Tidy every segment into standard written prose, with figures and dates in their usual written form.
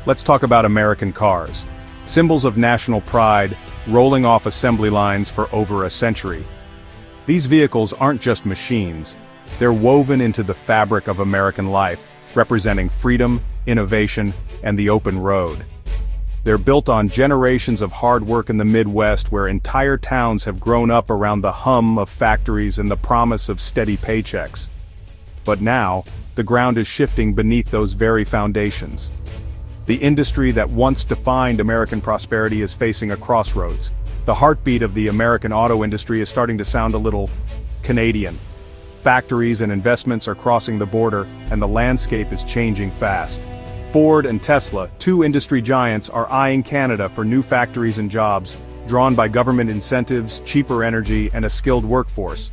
Let's talk about American cars. Symbols of national pride, rolling off assembly lines for over a century. These vehicles aren't just machines. They're woven into the fabric of American life, representing freedom, innovation, and the open road. They're built on generations of hard work in the Midwest, where entire towns have grown up around the hum of factories and the promise of steady paychecks. But now, the ground is shifting beneath those very foundations. The industry that once defined American prosperity is facing a crossroads. The heartbeat of the American auto industry is starting to sound a little Canadian. Factories and investments are crossing the border, and the landscape is changing fast. Ford and Tesla, two industry giants, are eyeing Canada for new factories and jobs, drawn by government incentives, cheaper energy, and a skilled workforce.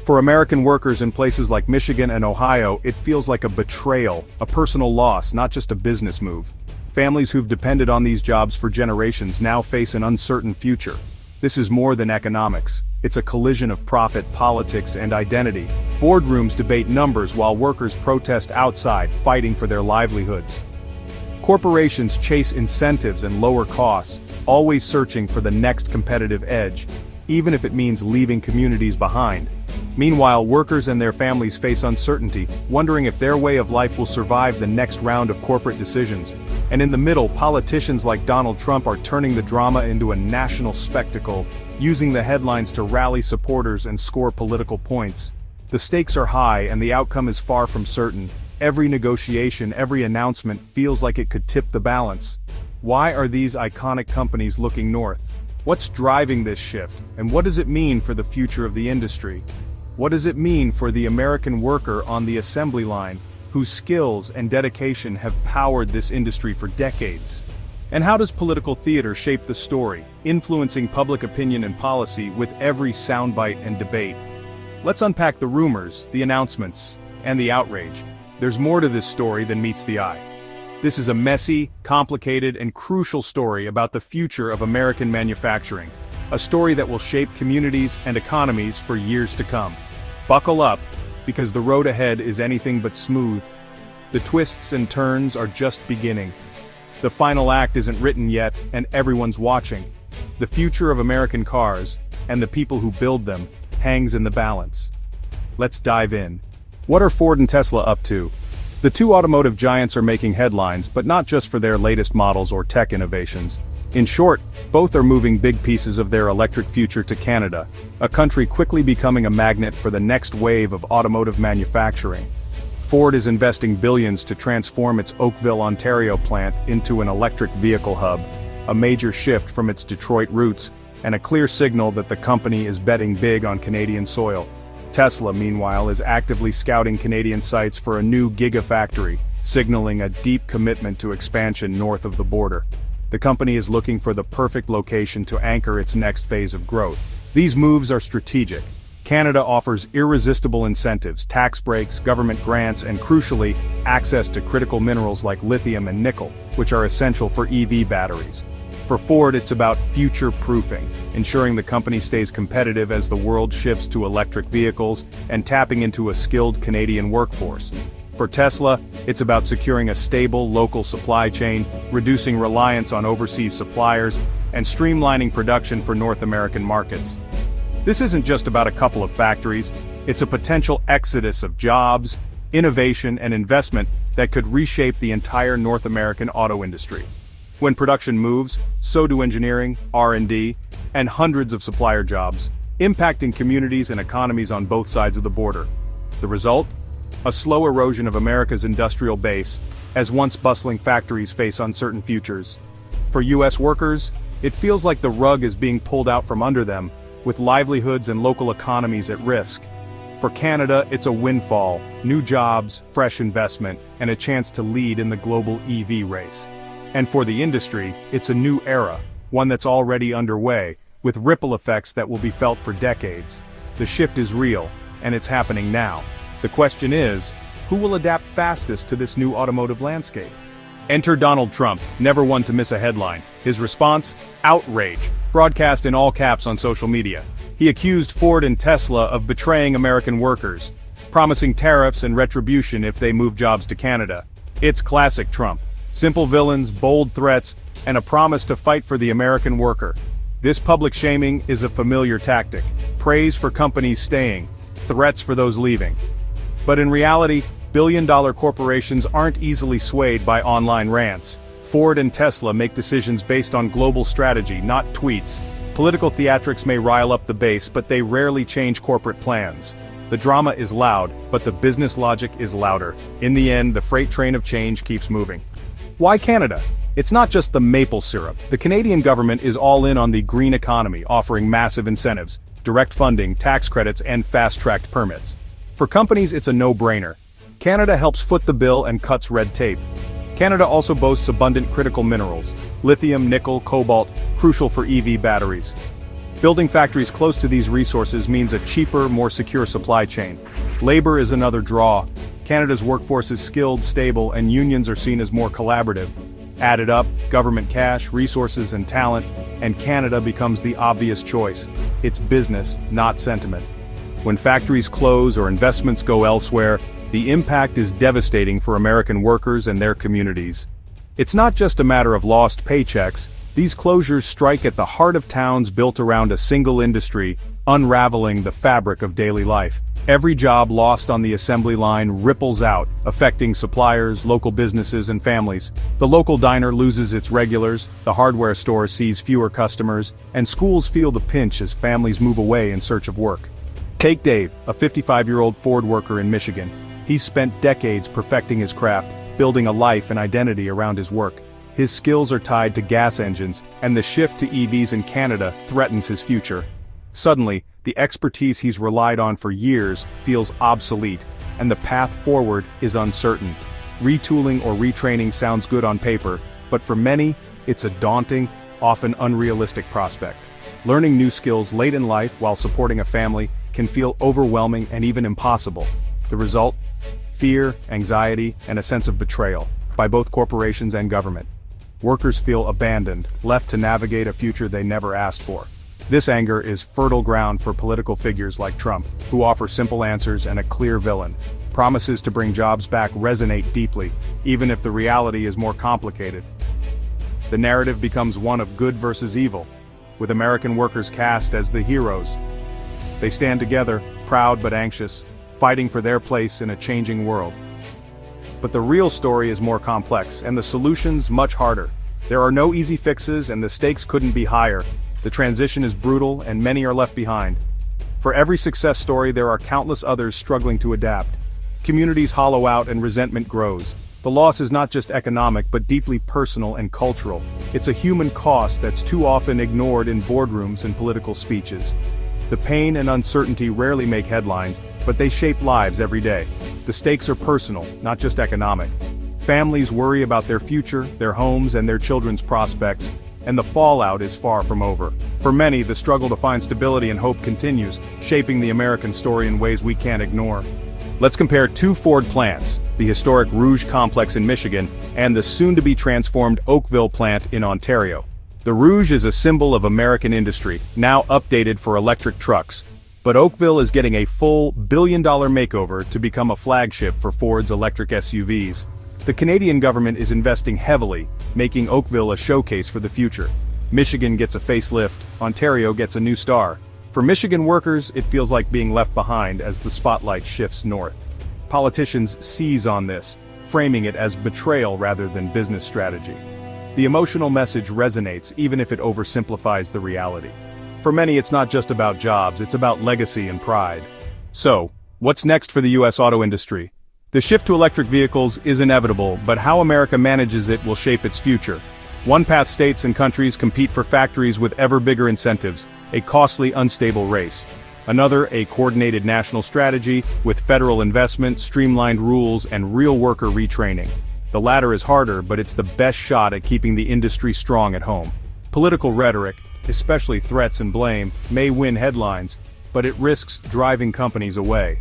For American workers in places like Michigan and Ohio, it feels like a betrayal, a personal loss, not just a business move. Families who've depended on these jobs for generations now face an uncertain future. This is more than economics. It's a collision of profit, politics, and identity. Boardrooms debate numbers while workers protest outside, fighting for their livelihoods. Corporations chase incentives and lower costs, always searching for the next competitive edge, even if it means leaving communities behind. Meanwhile, workers and their families face uncertainty, wondering if their way of life will survive the next round of corporate decisions. And in the middle, politicians like Donald Trump are turning the drama into a national spectacle, using the headlines to rally supporters and score political points. The stakes are high and the outcome is far from certain. Every negotiation, every announcement feels like it could tip the balance. Why are these iconic companies looking north? What's driving this shift, and what does it mean for the future of the industry? What does it mean for the American worker on the assembly line, whose skills and dedication have powered this industry for decades? And how does political theater shape the story, influencing public opinion and policy with every soundbite and debate? Let's unpack the rumors, the announcements, and the outrage. There's more to this story than meets the eye. This is a messy, complicated, and crucial story about the future of American manufacturing. A story that will shape communities and economies for years to come. Buckle up, because the road ahead is anything but smooth. The twists and turns are just beginning. The final act isn't written yet, and everyone's watching. The future of American cars, and the people who build them, hangs in the balance. Let's dive in. What are Ford and Tesla up to? The two automotive giants are making headlines, but not just for their latest models or tech innovations. In short, both are moving big pieces of their electric future to Canada, a country quickly becoming a magnet for the next wave of automotive manufacturing. Ford is investing billions to transform its Oakville, Ontario plant into an electric vehicle hub, a major shift from its Detroit roots, and a clear signal that the company is betting big on Canadian soil. Tesla, meanwhile, is actively scouting Canadian sites for a new gigafactory, signaling a deep commitment to expansion north of the border. The company is looking for the perfect location to anchor its next phase of growth. These moves are strategic. Canada offers irresistible incentives, tax breaks, government grants, and crucially, access to critical minerals like lithium and nickel, which are essential for EV batteries. For Ford, it's about future-proofing, ensuring the company stays competitive as the world shifts to electric vehicles and tapping into a skilled Canadian workforce. For Tesla, it's about securing a stable local supply chain, reducing reliance on overseas suppliers, and streamlining production for North American markets. This isn't just about a couple of factories, it's a potential exodus of jobs, innovation, and investment that could reshape the entire North American auto industry. When production moves, so do engineering, R&D, and hundreds of supplier jobs, impacting communities and economies on both sides of the border. The result? A slow erosion of America's industrial base, as once bustling factories face uncertain futures. For U.S. workers, it feels like the rug is being pulled out from under them, with livelihoods and local economies at risk. For Canada, it's a windfall, new jobs, fresh investment, and a chance to lead in the global EV race. And for the industry, it's a new era, one that's already underway, with ripple effects that will be felt for decades. The shift is real, and it's happening now. The question is, who will adapt fastest to this new automotive landscape? Enter Donald Trump, never one to miss a headline. His response? Outrage, broadcast in all caps on social media. He accused Ford and Tesla of betraying American workers, promising tariffs and retribution if they move jobs to Canada. It's classic Trump. Simple villains, bold threats, and a promise to fight for the American worker. This public shaming is a familiar tactic. Praise for companies staying, threats for those leaving. But in reality, billion-dollar corporations aren't easily swayed by online rants. Ford and Tesla make decisions based on global strategy, not tweets. Political theatrics may rile up the base, but they rarely change corporate plans. The drama is loud, but the business logic is louder. In the end, the freight train of change keeps moving. Why Canada? It's not just the maple syrup. The Canadian government is all in on the green economy, offering massive incentives, direct funding, tax credits, and fast-tracked permits. For companies, it's a no-brainer. Canada helps foot the bill and cuts red tape. Canada also boasts abundant critical minerals: lithium, nickel, cobalt, crucial for EV batteries. Building factories close to these resources means a cheaper, more secure supply chain. Labor is another draw. Canada's workforce is skilled, stable, and unions are seen as more collaborative. Added up, government cash, resources, and talent, and Canada becomes the obvious choice. It's business, not sentiment. When factories close or investments go elsewhere, the impact is devastating for American workers and their communities. It's not just a matter of lost paychecks. These closures strike at the heart of towns built around a single industry, unraveling the fabric of daily life. Every job lost on the assembly line ripples out, affecting suppliers, local businesses, and families. The local diner loses its regulars, the hardware store sees fewer customers, and schools feel the pinch as families move away in search of work. Take Dave, a 55-year-old Ford worker in Michigan. He's spent decades perfecting his craft, building a life and identity around his work. His skills are tied to gas engines, and the shift to EVs in Canada threatens his future. Suddenly, the expertise he's relied on for years feels obsolete, and the path forward is uncertain. Retooling or retraining sounds good on paper, but for many, it's a daunting, often unrealistic prospect. Learning new skills late in life while supporting a family can feel overwhelming and even impossible. The result? Fear, anxiety, and a sense of betrayal, by both corporations and government. Workers feel abandoned, left to navigate a future they never asked for. This anger is fertile ground for political figures like Trump, who offer simple answers and a clear villain. Promises to bring jobs back resonate deeply, even if the reality is more complicated. The narrative becomes one of good versus evil, with American workers cast as the heroes. They stand together, proud but anxious, fighting for their place in a changing world. But the real story is more complex, and the solutions much harder. There are no easy fixes, and the stakes couldn't be higher. The transition is brutal, and many are left behind. For every success story, there are countless others struggling to adapt. Communities hollow out and resentment grows. The loss is not just economic, but deeply personal and cultural. It's a human cost that's too often ignored in boardrooms and political speeches. The pain and uncertainty rarely make headlines, but they shape lives every day. The stakes are personal, not just economic. Families worry about their future, their homes, and their children's prospects, and the fallout is far from over. For many, the struggle to find stability and hope continues, shaping the American story in ways we can't ignore. Let's compare two Ford plants, the historic Rouge complex in Michigan and the soon-to-be transformed Oakville plant in Ontario. The Rouge is a symbol of American industry, now updated for electric trucks. But Oakville is getting a full billion-dollar makeover to become a flagship for Ford's electric SUVs. The Canadian government is investing heavily, making Oakville a showcase for the future. Michigan gets a facelift, Ontario gets a new star. For Michigan workers, it feels like being left behind as the spotlight shifts north. Politicians seize on this, framing it as betrayal rather than business strategy. The emotional message resonates even if it oversimplifies the reality. For many, it's not just about jobs, it's about legacy and pride. So, what's next for the US auto industry? The shift to electric vehicles is inevitable, but how America manages it will shape its future. One-path states and countries compete for factories with ever bigger incentives, a costly, unstable race. Another, a coordinated national strategy with federal investment, streamlined rules, and real worker retraining. The latter is harder, but it's the best shot at keeping the industry strong at home. Political rhetoric, especially threats and blame, may win headlines, but it risks driving companies away.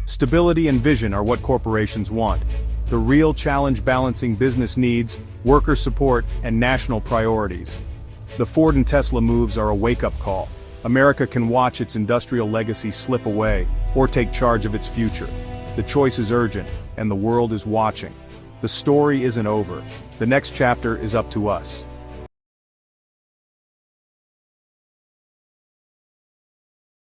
Stability and vision are what corporations want. The real challenge balancing business needs, worker support, and national priorities. The Ford and Tesla moves are a wake-up call. America can watch its industrial legacy slip away, or take charge of its future. The choice is urgent, and the world is watching. The story isn't over. The next chapter is up to us.